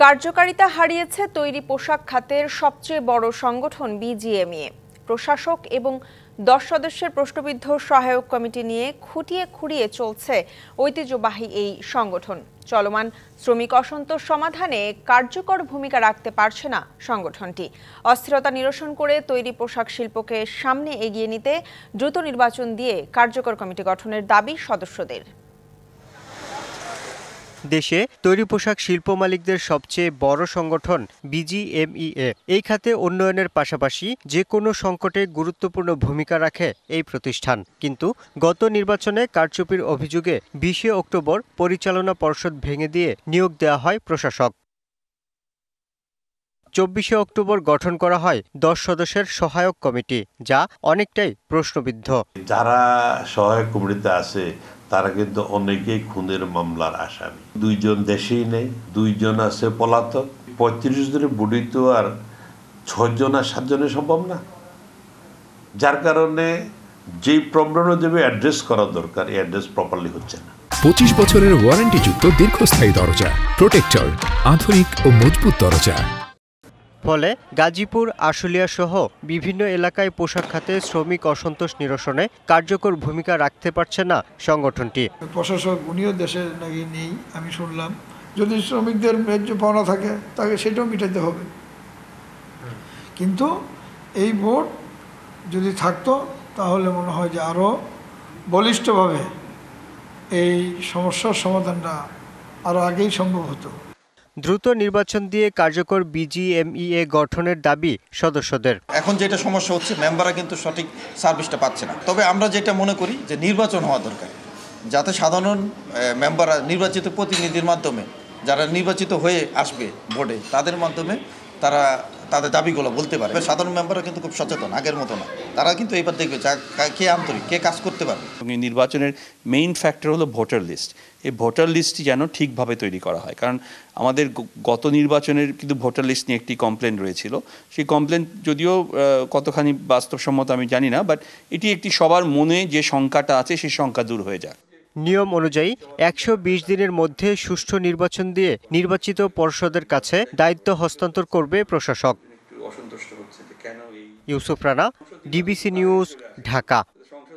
কার্যকারিতা হারিয়েছে তৈরি পোশাক খাতের সবচেয়ে বড় সংগঠন বিজিএমইএ। প্রশাসক এবং 10 সদস্যের প্রশ্নবিদ্ধ সহায়ক কমিটি নিয়ে খুঁটিয়ে খুঁড়িয়ে চলছে ঐতিহ্যবাহী এই সংগঠন। চলমান শ্রমিক অসন্তোষ সমাধানে কার্যকর ভূমিকা রাখতে পারছে না সংগঠনটি। অস্থিরতা নিরসন করে তৈরি পোশাক শিল্পকে সামনে এগিয়ে নিতে দ্রুত নির্বাচন দিয়ে কার্যকর কমিটি গঠনের দাবি সদস্যদের। দেশে তৈরি পোশাক শিল্প মালিকদের সবচেয়ে বড় সংগঠন বিজিএমইএ। এই খাতে উন্নয়নের পাশাপাশি যে কোনো সংকটে গুরুত্বপূর্ণ ভূমিকা রাখে এই প্রতিষ্ঠান। কিন্তু গত নির্বাচনে কারচুপির অভিযোগে 20 অক্টোবর পরিচালনা পর্ষদ ভেঙে দিয়ে নিয়োগ দেওয়া হয় প্রশাসক। 24 অক্টোবর গঠন করা হয় 10 সদস্যের সহায়ক কমিটি, যা অনেকটাই প্রশ্নবিদ্ধ। যারা সহায়ক কমিটিতে আছে তারা কিন্তু অনেকেই খুনের মামলার আসামি। 2 জন দেশেই নেই, 2 জন আছে পলাতক। 35 জনের বডি তো আর 6 জন আর 7 জনের সম্ভব না। যার কারণে যে প্রবলেমটা দেবে অ্যাড্রেস করা দরকার, এই অ্যাড্রেস প্রপারলি হচ্ছে না। 25 বছরের ওয়ারেন্টিযুক্ত দীর্ঘস্থায়ী দরজা প্রোটেক্টর, আধুনিক ও মজবুত দরজা। ফলে গাজীপুর, আশুলিয়া সহ বিভিন্ন এলাকায় পোশাক খাতে শ্রমিক অসন্তোষ নিরসনে কার্যকর ভূমিকা রাখতে পারছে না সংগঠনটি। প্রশাসক উনিও দেশে নাকি নেই আমি শুনলাম। যদি শ্রমিকদের ন্যায্য পাওনা থাকে তাকে সেটাও মিটাতে হবে। কিন্তু এই বোর্ড যদি থাকতো তাহলে মনে হয় যে আরও বলিষ্ঠভাবে এই সমস্যার সমাধানটা আরও আগেই সম্ভব হতো। দ্রুত নির্বাচন দিয়ে কার্যকর বিজিএমইএ গঠনের দাবি সদস্যদের। এখন যেটা সমস্যা হচ্ছে, মেম্বাররা কিন্তু সঠিক সার্ভিসটা পাচ্ছে না। তবে আমরা যেটা মনে করি যে নির্বাচন হওয়া দরকার, যাতে সাধারণ মেম্বাররা নির্বাচিত প্রতিনিধির মাধ্যমে, যারা নির্বাচিত হয়ে আসবে বোর্ডে, তাদের মাধ্যমে তারা তাদের দাবিগুলো বলতে পারে। সাধারণ মেম্বাররা কিন্তু খুব সচেতন, আগের মতো না। তারা কিন্তু এবার দেখবে কে আন্তরিক, কে কাজ করতে পারবে। নির্বাচনের মেইন ফ্যাক্টর হলো ভোটার লিস্ট। এই ভোটার লিস্টটি যেন ঠিকভাবে তৈরি করা হয়, কারণ আমাদের গত নির্বাচনের কিন্তু ভোটার লিস্ট নিয়ে একটি কমপ্লেন রয়েছিল। সেই কমপ্লেন যদিও কতখানি বাস্তবসম্মত আমি জানি না, বাট এটি একটি সবার মনে যে শঙ্কাটা আছে সেই শঙ্কা দূর হয়ে যায়। নিয়ম অনুযায়ী 120 দিনের মধ্যে সুষ্ঠু নির্বাচন দিয়ে নির্বাচিত পর্ষদের কাছে দায়িত্ব হস্তান্তর করবে প্রশাসক। Yusuf Rana, DBC news, Dhaka.